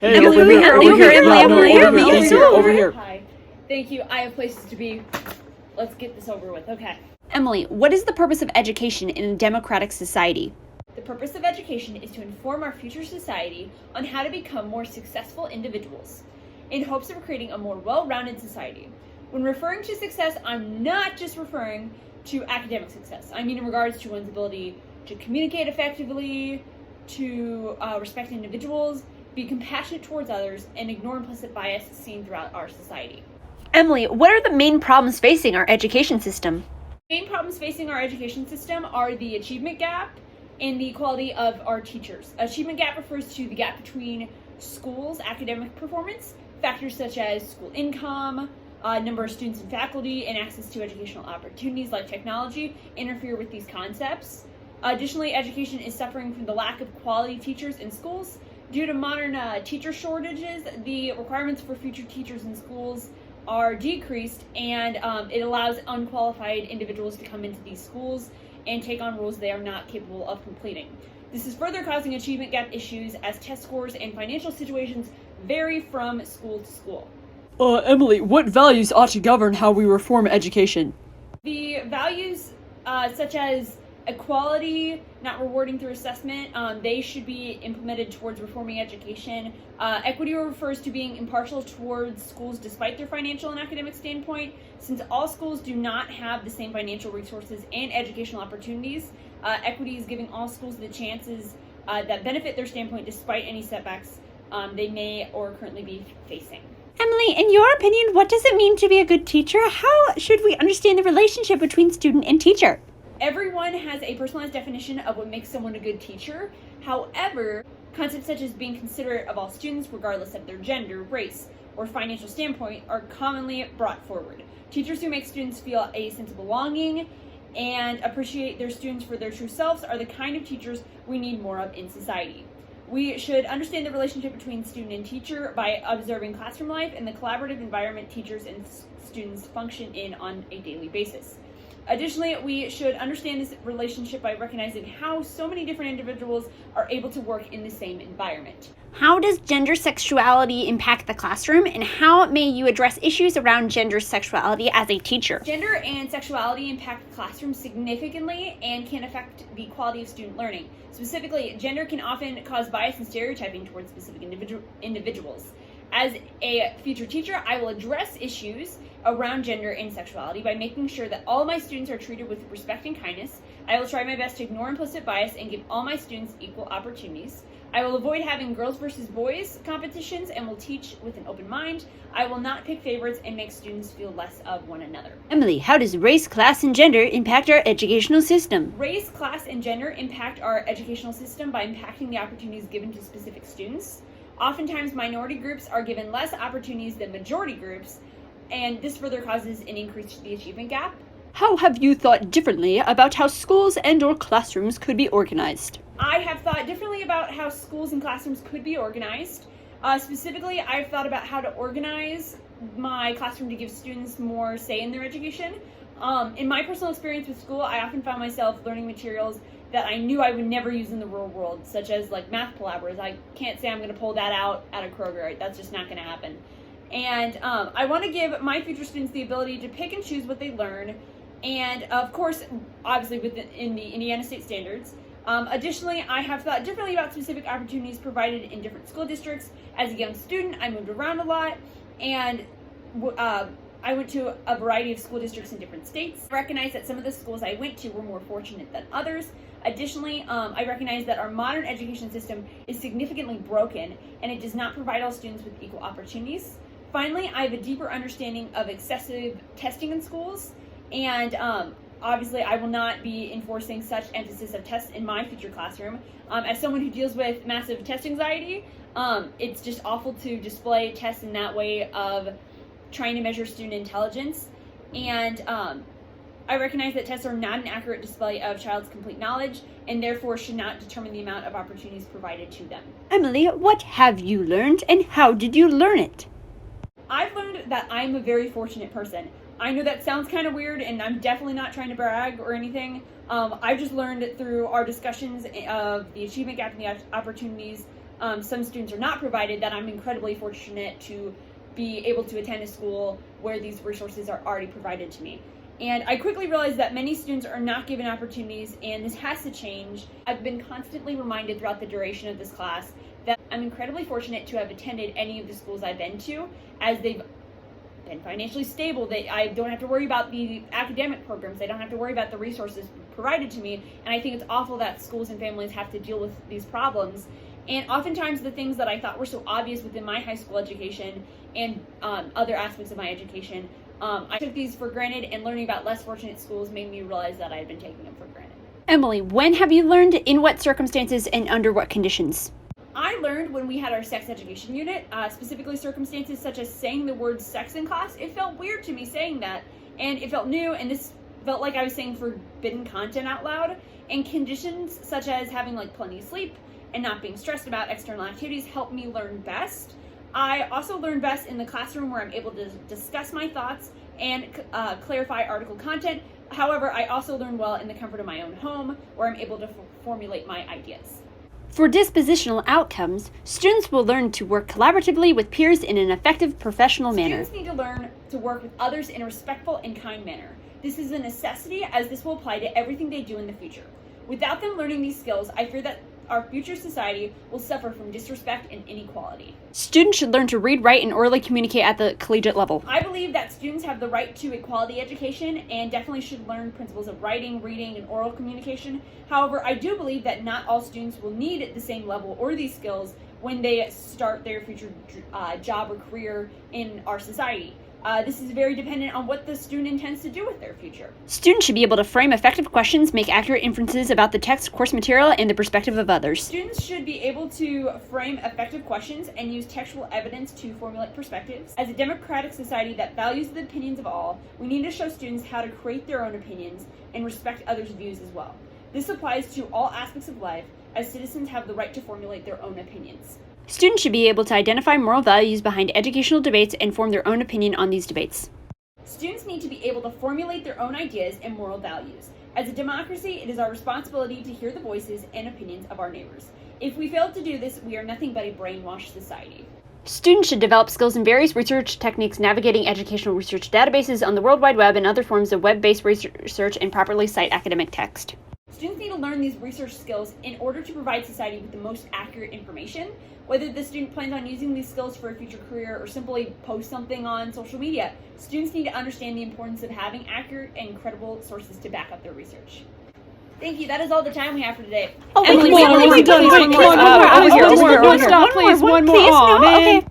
Hey, Emily, over here, Emily, over here, Emily, no, no, Emily, over Emily, here, over it's here, over. over here. Hi. Thank you. I have places to be. Let's get this over with. Okay. Emily, what is the purpose of education in a democratic society? The purpose of education is to inform our future society on how to become more successful individuals in hopes of creating a more well-rounded society. When referring to success, I'm not just referring to academic success. I mean in regards to one's ability to communicate effectively, to respect individuals, be compassionate towards others, and ignore implicit bias seen throughout our society. Emily, what are the main problems facing our education system? Main problems facing our education system are the achievement gap and the quality of our teachers. Achievement gap refers to the gap between schools' academic performance, factors such as school income, number of students and faculty, and access to educational opportunities like technology interfere with these concepts. Additionally, education is suffering from the lack of quality teachers in schools. Due to modern teacher shortages, the requirements for future teachers in schools are decreased, and it allows unqualified individuals to come into these schools and take on roles they are not capable of completing. This is further causing achievement gap issues as test scores and financial situations vary from school to school. Emily, what values ought to govern how we reform education? The values such as equality, not rewarding through assessment, they should be implemented towards reforming education. Equity refers to being impartial towards schools despite their financial and academic standpoint. Since all schools do not have the same financial resources and educational opportunities, equity is giving all schools the chances that benefit their standpoint despite any setbacks they may or currently be facing. Emily, in your opinion, what does it mean to be a good teacher? How should we understand the relationship between student and teacher? Everyone has a personalized definition of what makes someone a good teacher. However, concepts such as being considerate of all students, regardless of their gender, race, or financial standpoint, are commonly brought forward. Teachers who make students feel a sense of belonging and appreciate their students for their true selves are the kind of teachers we need more of in society. We should understand the relationship between student and teacher by observing classroom life and the collaborative environment teachers and students function in on a daily basis. Additionally, we should understand this relationship by recognizing how so many different individuals are able to work in the same environment. How does gender sexuality impact the classroom, and how may you address issues around gender sexuality as a teacher? Gender and sexuality impact the classroom significantly and can affect the quality of student learning. Specifically, gender can often cause bias and stereotyping towards specific individuals. As a future teacher, I will address issues around gender and sexuality by making sure that all my students are treated with respect and kindness. I will try my best to ignore implicit bias and give all my students equal opportunities. I will avoid having girls versus boys competitions and will teach with an open mind. I will not pick favorites and make students feel less of one another. Emily, how does race, class, and gender impact our educational system? Race, class, and gender impact our educational system by impacting the opportunities given to specific students. Oftentimes, minority groups are given less opportunities than majority groups, and this further causes an increase to the achievement gap. How have you thought differently about how schools and/or classrooms could be organized? I have thought differently about how schools and classrooms could be organized. Specifically, I've thought about how to organize my classroom to give students more say in their education. In my personal experience with school, I often found myself learning materials that I knew I would never use in the real world, such as like math palabras. I can't say I'm going to pull that out at a Kroger. Right? That's just not going to happen. And I want to give my future students the ability to pick and choose what they learn, and of course, obviously within the Indiana state standards. Additionally, I have thought differently about specific opportunities provided in different school districts. As a young student, I moved around a lot, and I went to a variety of school districts in different states. I recognize that some of the schools I went to were more fortunate than others. Additionally, I recognize that our modern education system is significantly broken, and it does not provide all students with equal opportunities. Finally, I have a deeper understanding of excessive testing in schools, and obviously I will not be enforcing such emphasis of tests in my future classroom. As someone who deals with massive test anxiety, it's just awful to display tests in that way of trying to measure student intelligence, and I recognize that tests are not an accurate display of child's complete knowledge and therefore should not determine the amount of opportunities provided to them. Emily, what have you learned, and how did you learn it? I've learned that I'm a very fortunate person. I know that sounds kind of weird, and I'm definitely not trying to brag or anything. I've just learned through our discussions of the achievement gap and the opportunities some students are not provided, that I'm incredibly fortunate to be able to attend a school where these resources are already provided to me. And I quickly realized that many students are not given opportunities, and this has to change. I've been constantly reminded throughout the duration of this class that I'm incredibly fortunate to have attended any of the schools I've been to, as they've been financially stable. I don't have to worry about the academic programs. I don't have to worry about the resources provided to me. And I think it's awful that schools and families have to deal with these problems. And oftentimes the things that I thought were so obvious within my high school education and other aspects of my education, I took these for granted, and learning about less fortunate schools made me realize that I had been taking them for granted. Emily, when have you learned, in what circumstances, and under what conditions? I learned when we had our sex education unit, specifically circumstances such as saying the word sex in class. It felt weird to me saying that, and it felt new, and this felt like I was saying forbidden content out loud. And conditions such as having plenty of sleep and not being stressed about external activities helped me learn best. I also learn best in the classroom, where I'm able to discuss my thoughts and clarify article content. However, I also learn well in the comfort of my own home, where I'm able to formulate my ideas. For dispositional outcomes, students will learn to work collaboratively with peers in an effective professional manner. Students need to learn to work with others in a respectful and kind manner. This is a necessity, as this will apply to everything they do in the future. Without them learning these skills, I fear that our future society will suffer from disrespect and inequality. Students should learn to read, write, and orally communicate at the collegiate level. I believe that students have the right to a quality education and definitely should learn principles of writing, reading, and oral communication. However, I do believe that not all students will need the same level or these skills when they start their future job or career in our society. This is very dependent on what the student intends to do with their future. Students should be able to frame effective questions, make accurate inferences about the text, course material, and the perspective of others. Students should be able to frame effective questions and use textual evidence to formulate perspectives. As a democratic society that values the opinions of all, we need to show students how to create their own opinions and respect others' views as well. This applies to all aspects of life, as citizens have the right to formulate their own opinions. Students should be able to identify moral values behind educational debates and form their own opinion on these debates. Students need to be able to formulate their own ideas and moral values. As a democracy, it is our responsibility to hear the voices and opinions of our neighbors. If we fail to do this, we are nothing but a brainwashed society. Students should develop skills in various research techniques, navigating educational research databases on the World Wide Web and other forms of web-based research, and properly cite academic text. Students need to learn these research skills in order to provide society with the most accurate information. Whether the student plans on using these skills for a future career or simply post something on social media, students need to understand the importance of having accurate and credible sources to back up their research. Thank you. That is all the time we have for today. Oh, Emily, one more. Stop, please. One more. Okay.